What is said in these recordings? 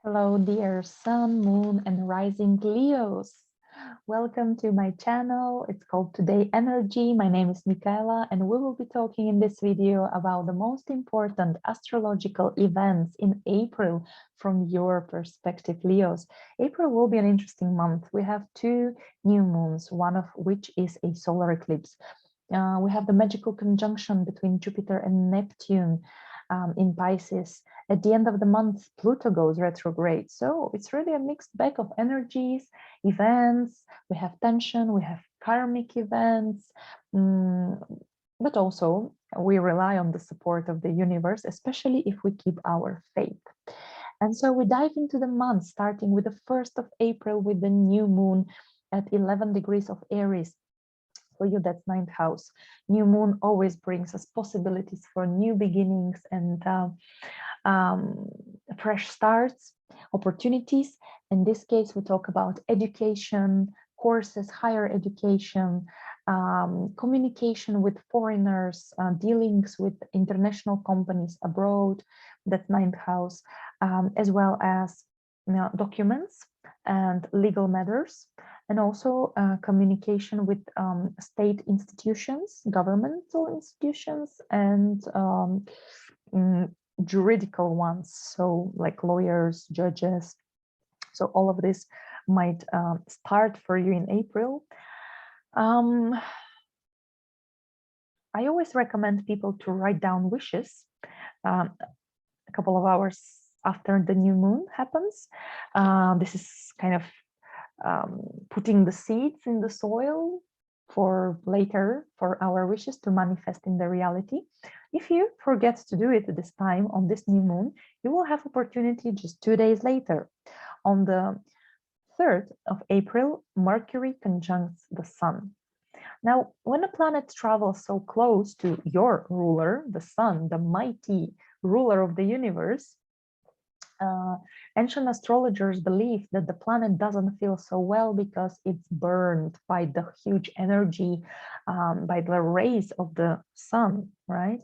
Hello, dear Sun, Moon, and Rising Leos. Welcome to my channel. It's called Todayenergy. My name is Michaela, and we will be talking in this video about the most important astrological events in April from your perspective, Leos. April will be an interesting month. We have two new moons, one of which is a solar eclipse. We have the magical conjunction between Jupiter and Neptune in Pisces. At the end of the month, Pluto goes retrograde. So it's really a mixed bag of energies, events. We have tension, we have karmic events, but also we rely on the support of the universe, especially if we keep our faith. And so we dive into the month, starting with the 1st of April with the new moon at 11 degrees of Aries. For you, that's ninth house. New moon always brings us possibilities for new beginnings and fresh starts, opportunities. In this case, we talk about education, courses, higher education, communication with foreigners, dealings with international companies abroad, that's ninth house, as well as documents and legal matters, and also communication with state institutions, governmental institutions, and juridical ones, so like lawyers, judges. So all of this might start for you in April. I always recommend people to write down wishes a couple of hours after the new moon happens. This is kind of putting the seeds in the soil for later for our wishes to manifest in the reality. If you forget to do it at this time on this new moon, you will have opportunity just 2 days later. On the 3rd of April, Mercury conjuncts the Sun. Now, when a planet travels so close to your ruler, the Sun, the mighty ruler of the universe, ancient astrologers believe that the planet doesn't feel so well because it's burned by the huge energy, by the rays of the sun, right?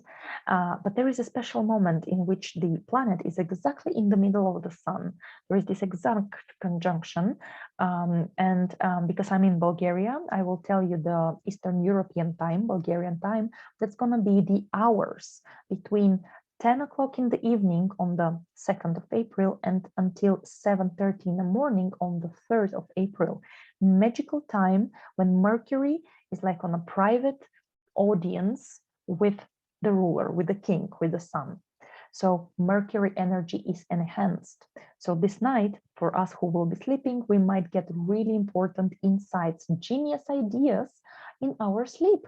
But there is a special moment in which the planet is exactly in the middle of the sun. There is this exact conjunction. Because I'm in Bulgaria, I will tell you the Eastern European time, Bulgarian time, that's going to be the hours between 10 o'clock in the evening on the 2nd of April and until 7:30 in the morning on the 3rd of April. Magical time when Mercury is like on a private audience with the ruler, with the king, with the sun. So Mercury energy is enhanced. So this night, for us who will be sleeping, we might get really important insights, genius ideas in our sleep.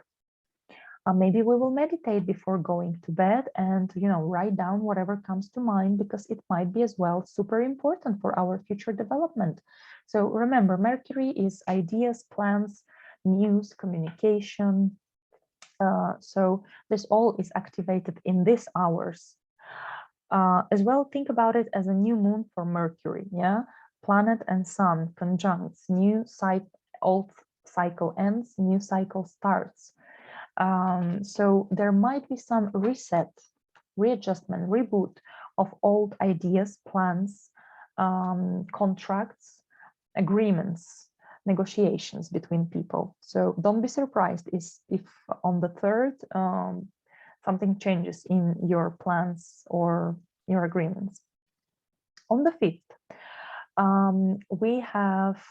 Maybe we will meditate before going to bed and, write down whatever comes to mind, because it might be as well super important for our future development. So remember, Mercury is ideas, plans, news, communication. So this all is activated in these hours. As well, think about it as a new moon for Mercury, yeah? Planet and sun conjuncts, old cycle ends, new cycle starts. So there might be some reset, readjustment, reboot of old ideas, plans, contracts, agreements, negotiations between people. So don't be surprised if on the 3rd something changes in your plans or your agreements. On the 5th, we have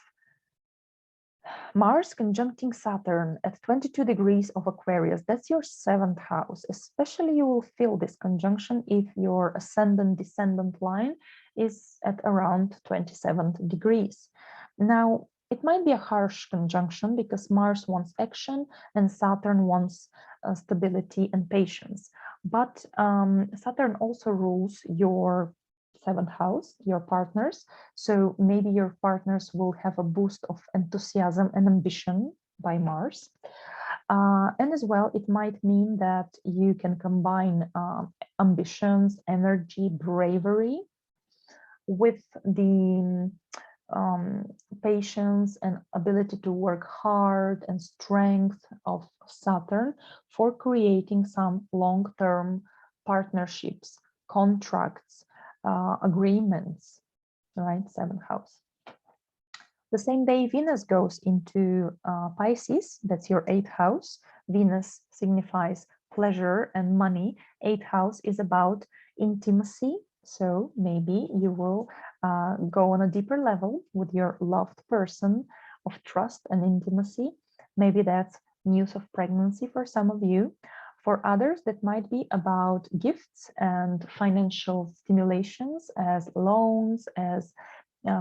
Mars conjuncting Saturn at 22 degrees of Aquarius. That's your 7th house. Especially you will feel this conjunction if your ascendant-descendant line is at around 27 degrees. Now, it might be a harsh conjunction because Mars wants action and Saturn wants stability and patience. But Saturn also rules your 7th house, your partners. So maybe your partners will have a boost of enthusiasm and ambition by Mars. And as well, it might mean that you can combine ambitions, energy, bravery with the patience and ability to work hard and strength of Saturn for creating some long-term partnerships, contracts, agreements. right? 7th house. The same day Venus goes into Pisces, that's your 8th house. Venus signifies pleasure and money. 8th house is about intimacy. So maybe you will go on a deeper level with your loved person of trust and intimacy. Maybe that's news of pregnancy for some of you. For others, that might be about gifts and financial stimulations as loans, as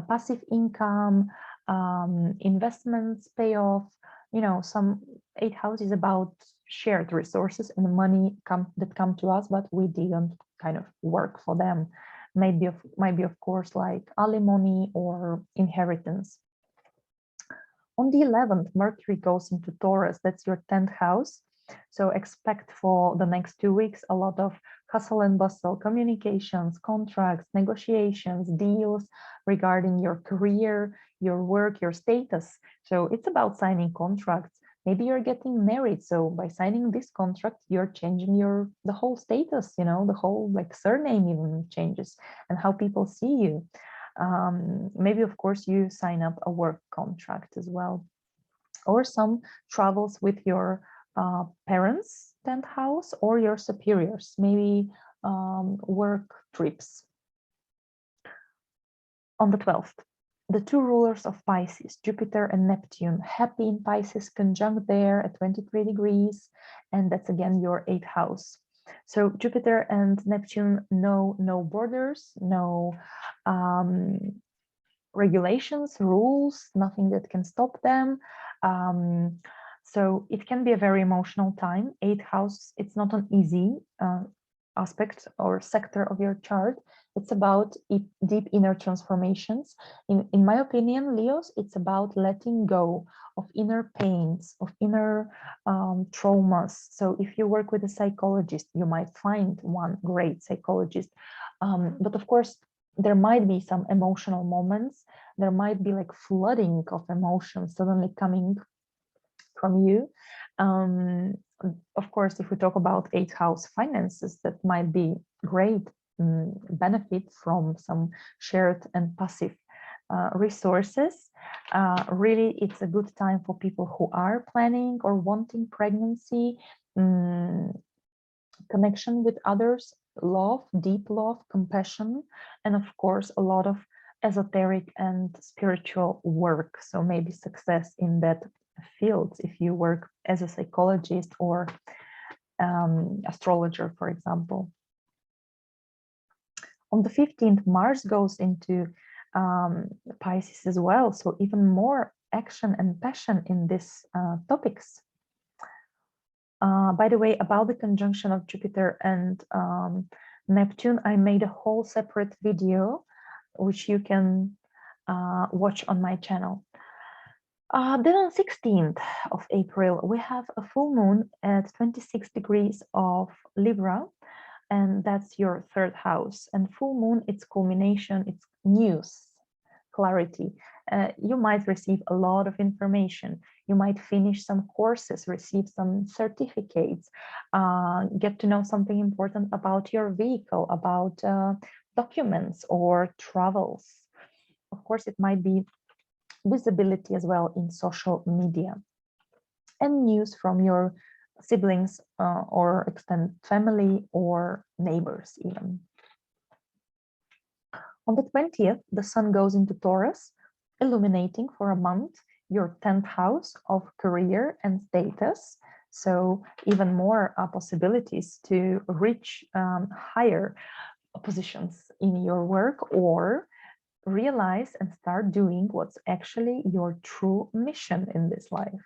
passive income, investments, payoff. You know, some 8th house is about shared resources and the money that come to us, but we didn't kind of work for them. Might be of course like alimony or inheritance. On the 11th, Mercury goes into Taurus. That's your 10th house. So expect for the next 2 weeks a lot of hustle and bustle, communications, contracts, negotiations, deals regarding your career, your work, your status. So it's about signing contracts. Maybe you're getting married. So by signing this contract, you're changing the whole status, you know, the whole like surname even changes and how people see you. Maybe, of course, you sign up a work contract as well, or some travels with your parents' 10th house or your superiors, maybe work trips. On the 12th, the 2 rulers of Pisces, Jupiter and Neptune, happy in Pisces, conjunct there at 23 degrees, and that's again your 8th house. So Jupiter and Neptune know no borders, no regulations, rules, nothing that can stop them. So it can be a very emotional time. 8th house, it's not an easy aspect or sector of your chart. It's about deep inner transformations. In my opinion, Leos, it's about letting go of inner pains, of inner traumas. So if you work with a psychologist, you might find one great psychologist. But of course, there might be some emotional moments. There might be like flooding of emotions suddenly coming from you. Of course, if we talk about 8th house finances, that might be great benefit from some shared and passive resources. Really, it's a good time for people who are planning or wanting pregnancy, connection with others, love, deep love, compassion, and of course, a lot of esoteric and spiritual work. So maybe success in that field if you work as a psychologist or astrologer, for example. On the 15th, Mars goes into Pisces as well. So even more action and passion in these topics. By the way, about the conjunction of Jupiter and Neptune, I made a whole separate video, which you can watch on my channel. Then on 16th of April, we have a full moon at 26 degrees of Libra, and that's your 3rd house. And full moon, it's culmination, it's news, clarity. You might receive a lot of information. You might finish some courses, receive some certificates, get to know something important about your vehicle, about documents or travels. Of course, it might be visibility as well in social media, and news from your siblings or extended family or neighbors even. On the 20th, the sun goes into Taurus, illuminating for a month your 10th house of career and status. So even more possibilities to reach higher positions in your work or realize and start doing what's actually your true mission in this life.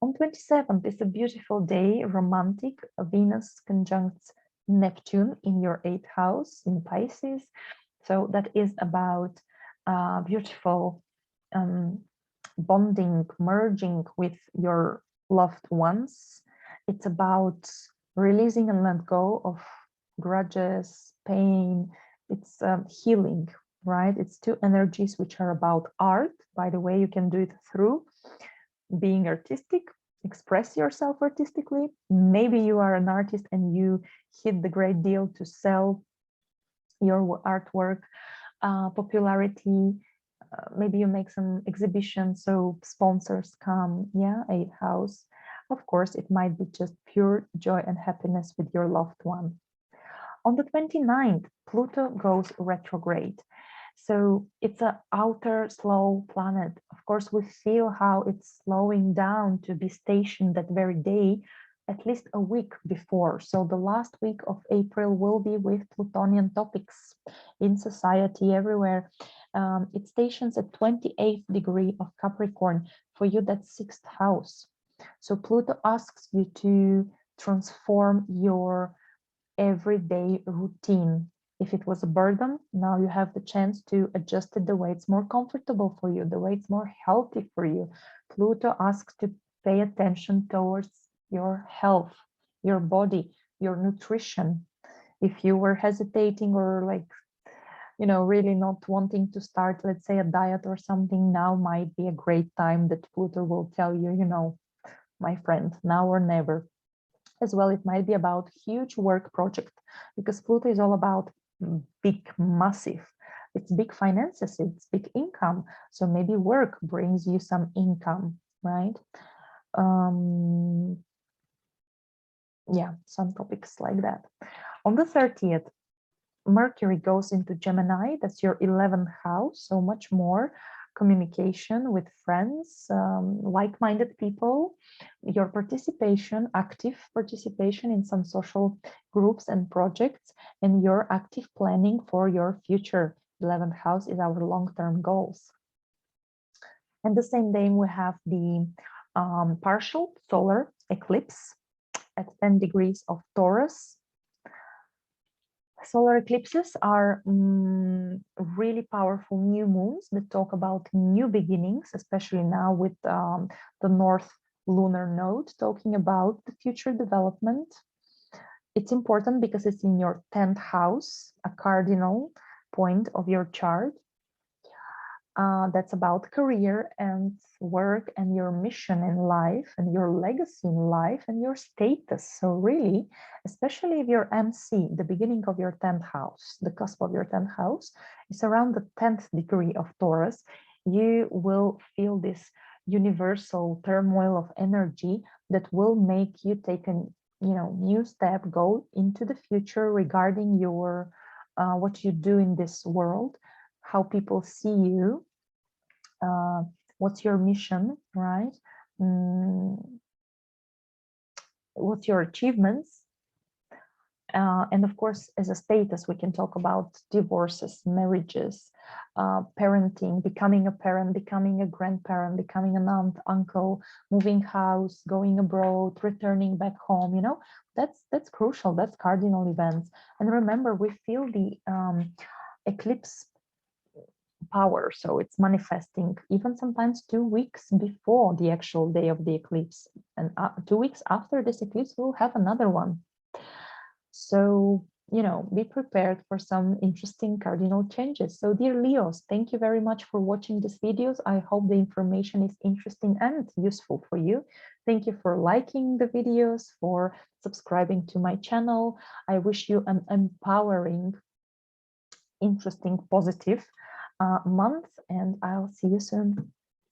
On 27th is a beautiful day, romantic. Venus conjuncts Neptune in your 8th house in Pisces. So that is about beautiful bonding, merging with your loved ones. It's about releasing and let go of grudges, pain. It's healing, right? It's 2 energies which are about art. By the way, you can do it through being artistic, express yourself artistically. Maybe you are an artist and you hit the great deal to sell your artwork. popularity. Maybe you make some exhibitions, so sponsors come. Yeah, 8th house. Of course, it might be just pure joy and happiness with your loved one. On the 29th, Pluto goes retrograde. So it's an outer slow planet. Of course, we feel how it's slowing down to be stationed that very day, at least a week before. So the last week of April will be with Plutonian topics in society everywhere. It stations at 28th degree of Capricorn. For you, that's 6th house. So Pluto asks you to transform your everyday routine. If it was a burden, now you have the chance to adjust it the way it's more comfortable for you, the way it's more healthy for you. Pluto asks to pay attention towards your health, your body, your nutrition. If you were hesitating or like, really not wanting to start, let's say, a diet or something, now might be a great time that Pluto will tell you, my friend, now or never. As well, it might be about huge work project, because Pluto is all about big, massive. It's big finances, it's big income. So maybe work brings you some income, right? Yeah, some topics like that. On the 30th, Mercury goes into Gemini. That's your 11th house. So much more communication with friends, like-minded people, your participation, active participation in some social groups and projects, and your active planning for your future. 11th house is our long-term goals. And the same day we have the partial solar eclipse at 10 degrees of Taurus. Solar eclipses are really powerful new moons that talk about new beginnings, especially now with the North lunar node talking about the future development. It's important because it's in your 10th house, a cardinal point of your chart. That's about career and work and your mission in life and your legacy in life and your status. So really, especially if you're MC, the beginning of your 10th house, the cusp of your 10th house is around the 10th degree of Taurus, you will feel this universal turmoil of energy that will make you take a new step, go into the future regarding your what you do in this world, how people see you, what's your mission, right? What's your achievements? And of course, as a status, we can talk about divorces, marriages, parenting, becoming a parent, becoming a grandparent, becoming an aunt, uncle, moving house, going abroad, returning back home. That's crucial. That's cardinal events. And remember, we feel the eclipse power, so it's manifesting even sometimes 2 weeks before the actual day of the eclipse, and 2 weeks after this eclipse we'll have another one. So be prepared for some interesting cardinal changes. So dear Leos, thank you very much for watching these videos. I hope the information is interesting and useful for you. Thank you for liking the videos, for subscribing to my channel. I wish you an empowering, interesting, positive month, and I'll see you soon.